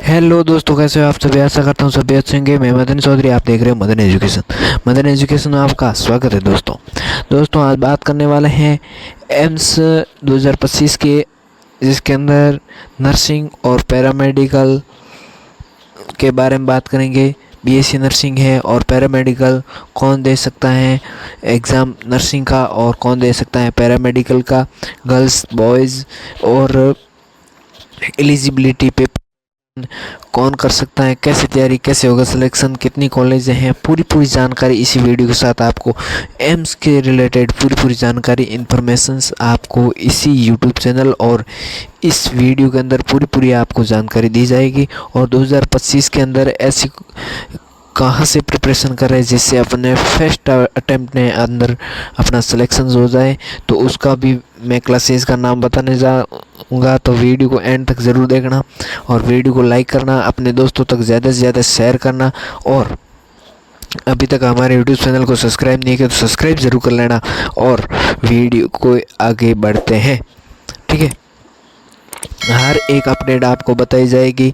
Hello दोस्तों, कैसे हो आप सभी। आशा करता हूँ सभी अच्छे होंगे। मैं मदन चौधरी, आप देख रहे हो मदन एजुकेशन। मदन एजुकेशन में आपका स्वागत है। दोस्तों आज बात करने वाले हैं एम्स 2025 के, जिसके अंदर नर्सिंग और पैरामेडिकल के बारे में बात करेंगे। बीएससी नर्सिंग है और पैरामेडिकल कौन दे सकता है एग्ज़ाम नर्सिंग का और कौन दे सकता है पैरामेडिकल का, गर्ल्स बॉयज़, और एलिजिबिलिटी पे कौन कर सकता है, कैसे तैयारी, कैसे होगा सिलेक्शन, कितनी कॉलेज हैं, पूरी जानकारी इसी वीडियो के साथ आपको एम्स के रिलेटेड पूरी जानकारी इन्फॉर्मेशंस आपको इसी यूट्यूब चैनल और इस वीडियो के अंदर पूरी आपको जानकारी दी जाएगी। और 2025 के अंदर ऐसी कहाँ से प्रिपरेशन कर रहे हैं जिससे अपने फर्स्ट अटेम्प्ट में अंदर अपना सिलेक्शन हो जाए, तो उसका भी मैं क्लासेस का नाम बताने जाऊँगा। तो वीडियो को एंड तक ज़रूर देखना और वीडियो को लाइक करना, अपने दोस्तों तक ज़्यादा से ज़्यादा शेयर करना। और अभी तक हमारे यूट्यूब चैनल को सब्सक्राइब नहीं किया तो सब्सक्राइब ज़रूर कर लेना और वीडियो को आगे बढ़ते हैं। ठीक है, हर एक अपडेट आपको बताई जाएगी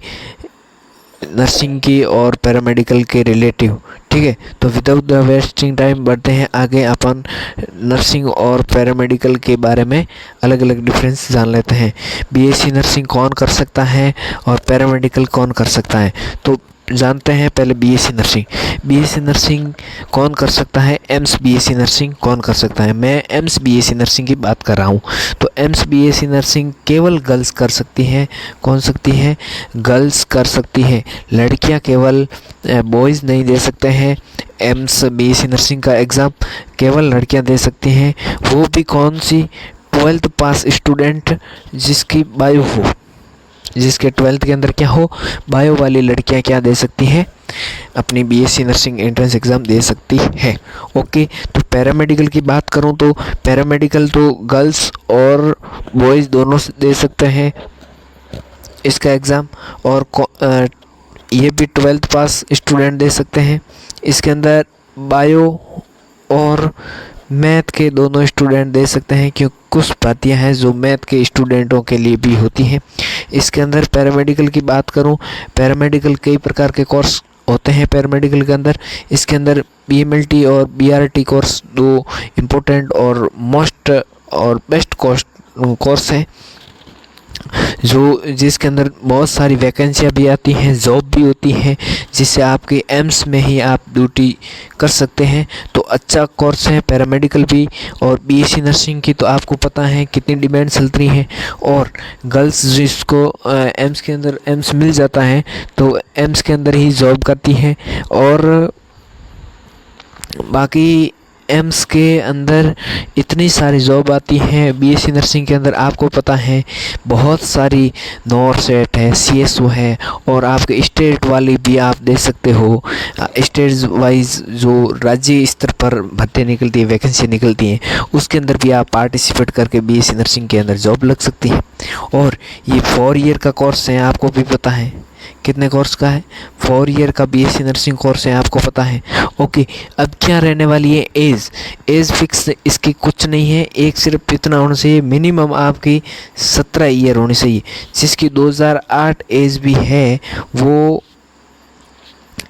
नर्सिंग की और पैरामेडिकल के रिलेटिव। ठीक है, तो विदाउट द वेस्टिंग टाइम बढ़ते हैं आगे। अपन नर्सिंग और पैरामेडिकल के बारे में अलग अलग डिफरेंस जान लेते हैं। बीएससी नर्सिंग कौन कर सकता है और पैरामेडिकल कौन कर सकता है, तो जानते हैं पहले बीएससी नर्सिंग। बीएससी नर्सिंग कौन कर सकता है, एम्स बीएससी नर्सिंग कौन कर सकता है। मैं एम्स बीएससी नर्सिंग की बात कर रहा हूँ। तो एम्स बीएससी नर्सिंग केवल गर्ल्स कर सकती हैं। कौन सकती है, गर्ल्स कर सकती हैं, लड़कियाँ केवल, बॉयज़ नहीं दे सकते हैं। एम्स बीएससी नर्सिंग का एग्ज़ाम केवल लड़कियाँ दे सकती हैं, वो भी कौन सी, 12th पास स्टूडेंट जिसकी बायो हो, जिसके 12th के अंदर क्या हो, बायो वाली लड़कियां क्या दे सकती हैं, अपनी बीएससी नर्सिंग एंट्रेंस एग्ज़ाम दे सकती है। ओके, तो पैरामेडिकल की बात करूं तो पैरामेडिकल तो गर्ल्स और बॉयज़ दोनों दे सकते हैं इसका एग्ज़ाम। और ये भी 12th पास स्टूडेंट दे सकते हैं। इसके अंदर बायो और मैथ के दोनों स्टूडेंट दे सकते हैं, क्योंकि कुछ बातें हैं जो मैथ के स्टूडेंटों के लिए भी होती हैं। इसके अंदर पैरामेडिकल की बात करूं, पैरामेडिकल कई प्रकार के कोर्स होते हैं पैरामेडिकल के अंदर। इसके अंदर बीएमएलटी और बीआरटी कोर्स दो इम्पोर्टेंट और मोस्ट और बेस्ट कोर्स हैं, जिसके अंदर बहुत सारी वैकेंसियाँ भी आती हैं, जॉब भी होती हैं, जिससे आपके एम्स में ही आप ड्यूटी कर सकते हैं। तो अच्छा कोर्स है पैरामेडिकल भी। और बीएससी नर्सिंग की तो आपको पता है कितनी डिमांड चल रही है। और गर्ल्स जिसको एम्स के अंदर एम्स मिल जाता है तो एम्स के अंदर ही जॉब करती हैं। और बाकी एम्स के अंदर इतनी सारी जॉब आती हैं बीएससी नर्सिंग के अंदर, आपको पता है बहुत सारी नॉरसेट है, सीएसओ है, और आपके स्टेट वाली भी आप दे सकते हो। स्टेट वाइज जो राज्य स्तर पर भर्ती निकलती है, वैकेंसी निकलती हैं, उसके अंदर भी आप पार्टिसिपेट करके बीएससी नर्सिंग के अंदर जॉब लग सकती है। और ये 4 ईयर का कोर्स है, आपको भी पता है कितने कोर्स का है, 4 ईयर का बीएससी नर्सिंग कोर्स है, आपको पता है। ओके, अब क्या रहने वाली है, एज फिक्स इसकी कुछ नहीं है, एक सिर्फ इतना होना चाहिए, मिनिमम आपकी 17 ईयर होनी चाहिए। जिसकी 2008 एज भी है वो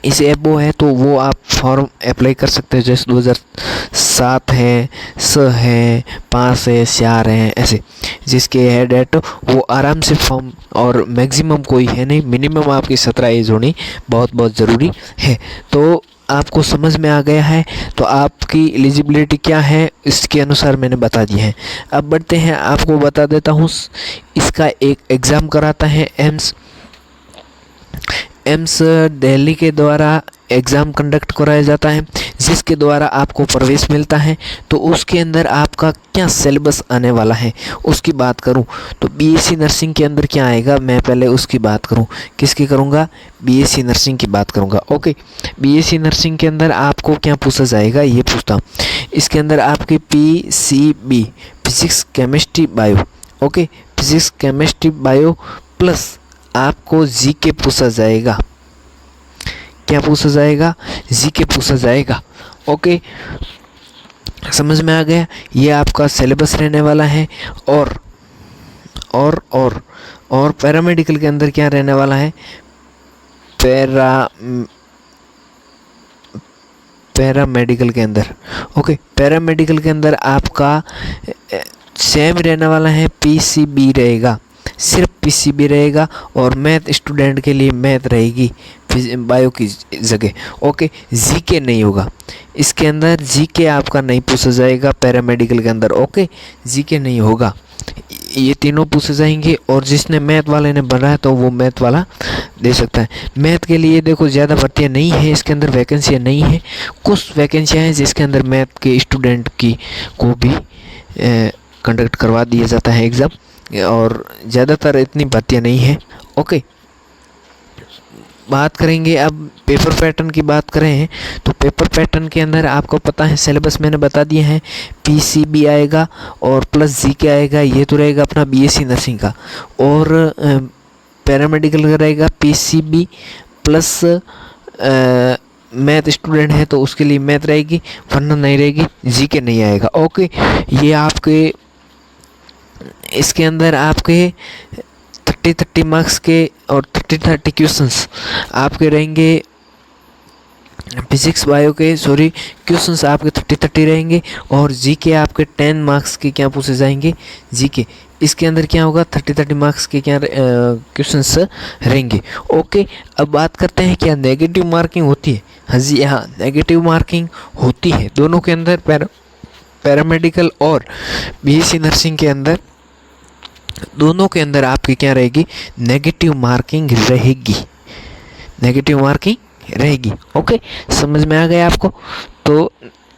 इस एबो है, तो वो आप फॉर्म अप्लाई कर सकते हो। जैसे 2007 है, 6 है, 5 है, 4 है, ऐसे जिसके है डेट वो आराम से फॉर्म। और मैक्सिमम कोई है नहीं, मिनिमम आपकी 17 एज होनी बहुत ज़रूरी है। तो आपको समझ में आ गया है, तो आपकी एलिजिबिलिटी क्या है इसके अनुसार मैंने बता दिया है। अब बढ़ते हैं, आपको बता देता हूँ इसका एक एग्ज़ाम कराता है एम्स दिल्ली के द्वारा एग्ज़ाम कंडक्ट कराया जाता है, जिसके द्वारा आपको प्रवेश मिलता है। तो उसके अंदर आपका क्या सिलेबस आने वाला है उसकी बात करूं तो बीएससी नर्सिंग के अंदर क्या आएगा, मैं पहले उसकी बात करूं। किसकी करूंगा, बीएससी नर्सिंग की बात करूंगा। ओके, बीएससी नर्सिंग के अंदर आपको क्या पूछा जाएगा ये पूछता हूँ। इसके अंदर आपके PCB, physics chemistry bio, okay, physics chemistry bio plus आपको जीके पूछा जाएगा। क्या पूछा जाएगा, जीके पूछा जाएगा। ओके, समझ में आ गया, ये आपका सिलेबस रहने वाला है। और पैरामेडिकल के अंदर क्या रहने वाला है, पैरामेडिकल के अंदर। ओके, पैरामेडिकल के अंदर आपका सेम रहने वाला है, पीसीबी रहेगा, सिर्फ पीसीबी रहेगा, और मैथ स्टूडेंट के लिए मैथ रहेगी बायो की जगह। ओके, जीके नहीं होगा इसके अंदर, जीके आपका नहीं पूछा जाएगा पैरामेडिकल के अंदर। ओके, जीके नहीं होगा, ये तीनों पूछे जाएंगे, और जिसने मैथ वाले ने बनाया तो वो मैथ वाला दे सकता है। मैथ के लिए देखो ज़्यादा भर्तियाँ नहीं है इसके अंदर, वैकेंसियाँ नहीं है, कुछ वैकेंसियाँ हैं जिसके अंदर मैथ के स्टूडेंट की को भी कंडक्ट करवा दिया जाता है एग्ज़ाम, और ज़्यादातर इतनी भर्तियाँ नहीं है। ओके, बात करेंगे अब पेपर पैटर्न की बात करें तो पेपर पैटर्न के अंदर आपको पता है सिलेबस मैंने बता दिया है, पीसीबी आएगा और प्लस जीके आएगा, ये तो रहेगा अपना बीएससी नर्सिंग का, और पैरामेडिकल का रहेगा पीसीबी प्लस मैथ स्टूडेंट है तो उसके लिए मैथ रहेगी, वरना नहीं रहेगी, जीके नहीं आएगा। ओके, ये आपके इसके अंदर आपके 30 मार्क्स के और 30 क्वेश्चंस आपके रहेंगे, फिजिक्स बायो के क्वेश्चंस आपके 30 रहेंगे, और जीके आपके 10 मार्क्स के क्या पूछे जाएंगे, जीके इसके अंदर क्या होगा 30 मार्क्स के क्या क्वेश्चंस रहेंगे। ओके, अब बात करते हैं क्या नेगेटिव मार्किंग होती है। हाँ जी, हाँ, नेगेटिव मार्किंग होती है दोनों के अंदर, पैरामेडिकल और बीएससी नर्सिंग के अंदर, दोनों के अंदर आपकी क्या रहेगी, नेगेटिव मार्किंग रहेगी, नेगेटिव मार्किंग रहेगी। ओके, समझ में आ गया आपको, तो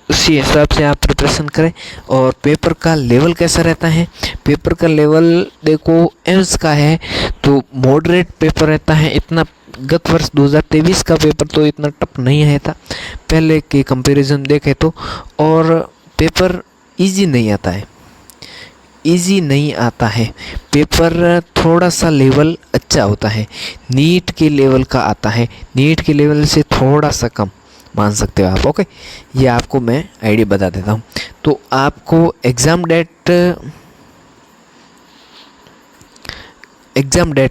उसी हिसाब से आप प्रिपरेशन करें। और पेपर का लेवल कैसा रहता है, पेपर का लेवल देखो एम्स का है तो मॉडरेट पेपर रहता है, इतना गत वर्ष 2023 का पेपर तो इतना टफ नहीं आया था पहले के कंपैरिजन देखें तो, और पेपर इजी नहीं आता है, इजी नहीं आता है पेपर, थोड़ा सा लेवल अच्छा होता है, नीट के लेवल का आता है, नीट के लेवल से थोड़ा सा कम मान सकते हो आप। ओके, ये आपको मैं आइडिया बता देता हूँ। तो आपको एग्ज़ाम डेट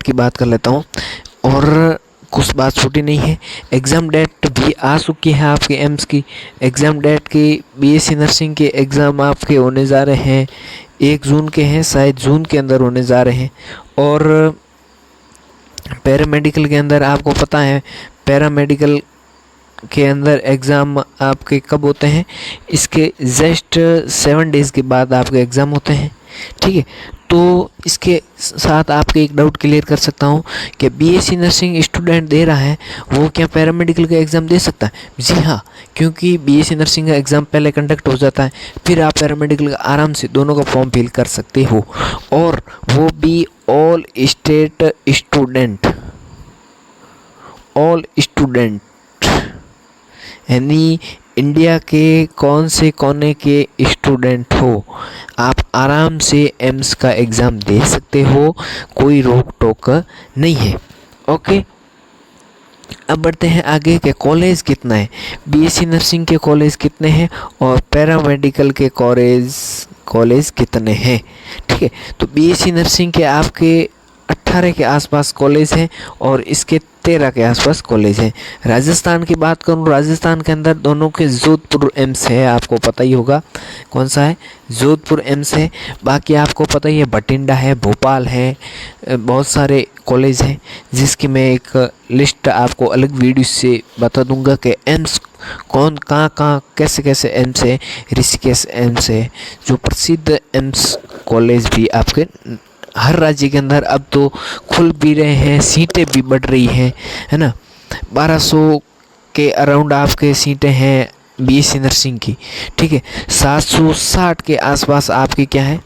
की बात कर लेता हूँ, और कुछ बात छूटी नहीं है, एग्ज़ाम डेट भी आ चुकी है आपके एम्स की। एग्ज़ाम डेट की बीएससी नर्सिंग के एग्ज़ाम आपके होने जा रहे हैं 1 जून के हैं, शायद जून के अंदर होने जा रहे हैं। और पैरामेडिकल के अंदर आपको पता है पैरामेडिकल के अंदर एग्ज़ाम आपके कब होते हैं, इसके जस्ट 7 डेज़ के बाद आपके एग्ज़ाम होते हैं। ठीक है, तो इसके साथ आपके एक डाउट क्लियर कर सकता हूँ कि बीएससी नर्सिंग स्टूडेंट दे रहा है वो क्या पैरामेडिकल का एग्ज़ाम दे सकता है। जी हाँ, क्योंकि बीएससी नर्सिंग का एग्ज़ाम पहले कंडक्ट हो जाता है, फिर आप पैरामेडिकल का आराम से दोनों का फॉर्म फिल कर सकते हो, और वो भी ऑल स्टूडेंट यानी इंडिया के कौन से कोने के स्टूडेंट हो, आप आराम से एम्स का एग्ज़ाम दे सकते हो, कोई रोक टोक नहीं है। ओके, अब बढ़ते हैं आगे के कॉलेज कितना है, बीएससी नर्सिंग के कॉलेज कितने हैं और पैरामेडिकल के कॉलेज कितने हैं। ठीक है, तो बीएससी नर्सिंग के आपके 18 के आसपास कॉलेज हैं और इसके 13 के आसपास कॉलेज हैं। राजस्थान की बात करूँ, राजस्थान के अंदर दोनों के जोधपुर एम्स है, आपको पता ही होगा कौन सा है, जोधपुर एम्स है। बाकी आपको पता ही है बठिंडा है, भोपाल है, बहुत सारे कॉलेज हैं जिसकी मैं एक लिस्ट आपको अलग वीडियो से बता दूंगा कि एम्स कौन कहाँ कैसे कैसे एम्स है। ऋषिकेश एम्स है जो प्रसिद्ध एम्स कॉलेज भी आपके हर राज्य के अंदर अब तो खुल भी रहे हैं, सीटें भी बढ़ रही हैं, है ना। 1200 के अराउंड आपके सीटें हैं बीएससी नर्सिंग की। ठीक है, 760 के आसपास आपकी क्या है,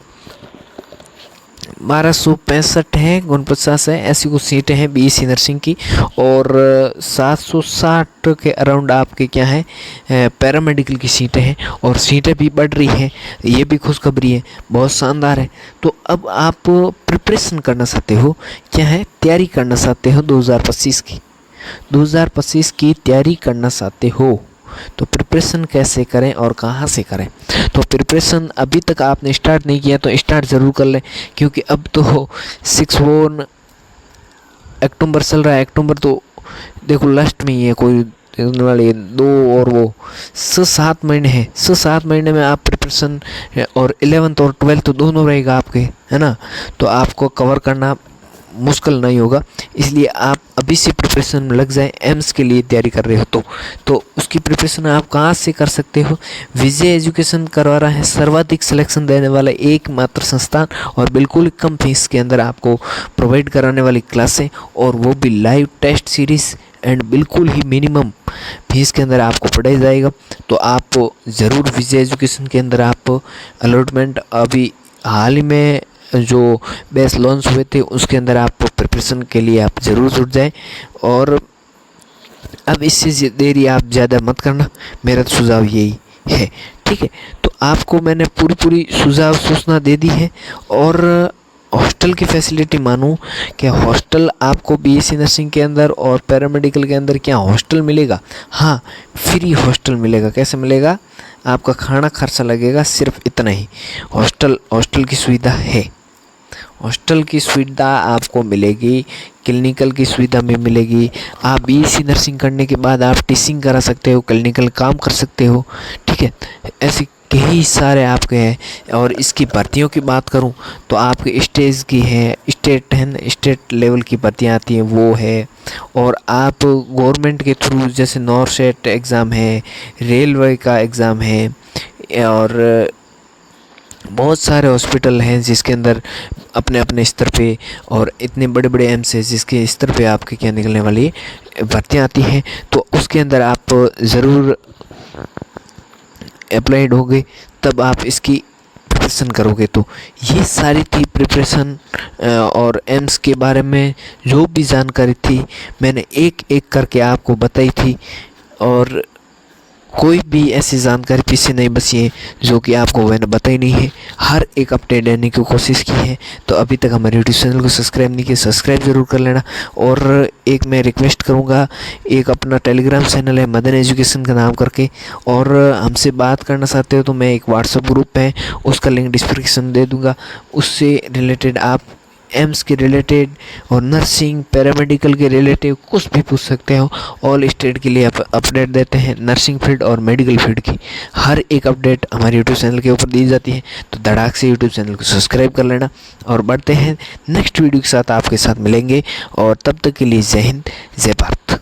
1265 है, 49 है, ऐसी कुछ सीटें हैं बीएससी नर्सिंग की। और 760 के अराउंड आपके क्या है पैरामेडिकल की सीटें हैं, और सीटें भी बढ़ रही हैं, ये भी खुशखबरी है, बहुत शानदार है। तो अब आप प्रिपरेशन करना चाहते हो, क्या है तैयारी करना चाहते हो 2025 की तैयारी करना चाहते हो, तो प्रिपरेशन कैसे करें और कहाँ से करें। तो प्रिपरेशन अभी तक आपने स्टार्ट नहीं किया तो स्टार्ट ज़रूर कर लें, क्योंकि अब तो 6 वोन अक्टूबर चल रहा है, अक्टूबर तो देखो लास्ट में ही है, कोई होने वाले 2 और वो 7 महीने हैं। 7 महीने में आप प्रिपरेशन और 11th और 12th दोनों रहेगा आपके, है ना। तो आपको कवर करना मुश्किल नहीं होगा, इसलिए आप अभी से प्रिपरेशन में लग जाएं। एम्स के लिए तैयारी कर रहे हो तो उसकी प्रिपरेशन आप कहाँ से कर सकते हो। विजय एजुकेशन करवा रहा है सर्वाधिक सिलेक्शन देने वाला एकमात्र संस्थान, और बिल्कुल कम फीस के अंदर आपको प्रोवाइड कराने वाली क्लासें, और वो भी लाइव टेस्ट सीरीज़ एंड बिल्कुल ही मिनिमम फीस के अंदर आपको पढ़ाया जाएगा। तो आप ज़रूर विजय एजुकेशन के अंदर आप अलॉटमेंट अभी हाल ही में जो बेस लॉन्च हुए थे उसके अंदर आप प्रिपरेशन के लिए आप ज़रूर जुट जाएं। और अब इससे देरी आप ज़्यादा मत करना, मेरा तो सुझाव यही है, ठीक है। तो आपको मैंने पूरी सुझाव सूचना दे दी है। और हॉस्टल की फैसिलिटी मानूं, क्या हॉस्टल आपको बीएससी नर्सिंग के अंदर और पैरामेडिकल के अंदर क्या हॉस्टल मिलेगा? हाँ, फ्री हॉस्टल मिलेगा। कैसे मिलेगा? आपका खाना खर्चा लगेगा, सिर्फ इतना ही। हॉस्टल की सुविधा है, हॉस्टल की सुविधा आपको मिलेगी, क्लिनिकल की सुविधा भी मिलेगी। आप बीएससी नर्सिंग करने के बाद आप टीचिंग करा सकते हो, क्लिनिकल काम कर सकते हो, ठीक है। ऐसे कई सारे आपके हैं। और इसकी भर्तियों की बात करूं तो आपके स्टेज की है, स्टेट लेवल की भर्तियां आती हैं वो है। और आप गवर्नमेंट के थ्रू जैसे नॉर्सेट एग्ज़ाम है, रेलवे का एग्ज़ाम है, और बहुत सारे हॉस्पिटल हैं जिसके अंदर अपने अपने स्तर पे, और इतने बड़े बड़े एम्स है जिसके स्तर पे आपके क्या निकलने वाली भर्तियाँ आती हैं। तो उसके अंदर आप ज़रूर अप्लाइड होगे, तब आप इसकी प्रिपरेशन करोगे। तो ये सारी थी प्रिपरेशन और एम्स के बारे में जो भी जानकारी थी मैंने एक एक करके आपको बताई थी। और कोई भी ऐसी जानकारी पीछे नहीं बची है जो कि आपको मैंने बताई नहीं है, हर एक अपडेट देने की कोशिश की है। तो अभी तक हमारे यूट्यूब चैनल को सब्सक्राइब नहीं किया, सब्सक्राइब ज़रूर कर लेना। और एक मैं रिक्वेस्ट करूँगा, एक अपना टेलीग्राम चैनल है मदन एजुकेशन का नाम करके, और हमसे बात करना चाहते हो तो मैं एक व्हाट्सएप ग्रुप है उसका लिंक डिस्क्रिप्शन दे दूँगा। उससे रिलेटेड आप एम्स के रिलेटेड और नर्सिंग पैरामेडिकल के रिलेटेड कुछ भी पूछ सकते हो। ऑल स्टेट के लिए अपडेट देते हैं, नर्सिंग फील्ड और मेडिकल फील्ड की हर एक अपडेट हमारे यूट्यूब चैनल के ऊपर दी जाती है। तो धड़ाक से यूट्यूब चैनल को सब्सक्राइब कर लेना। और बढ़ते हैं नेक्स्ट वीडियो के साथ, आपके साथ मिलेंगे। और तब तक के लिए जय हिंद, जय भारत।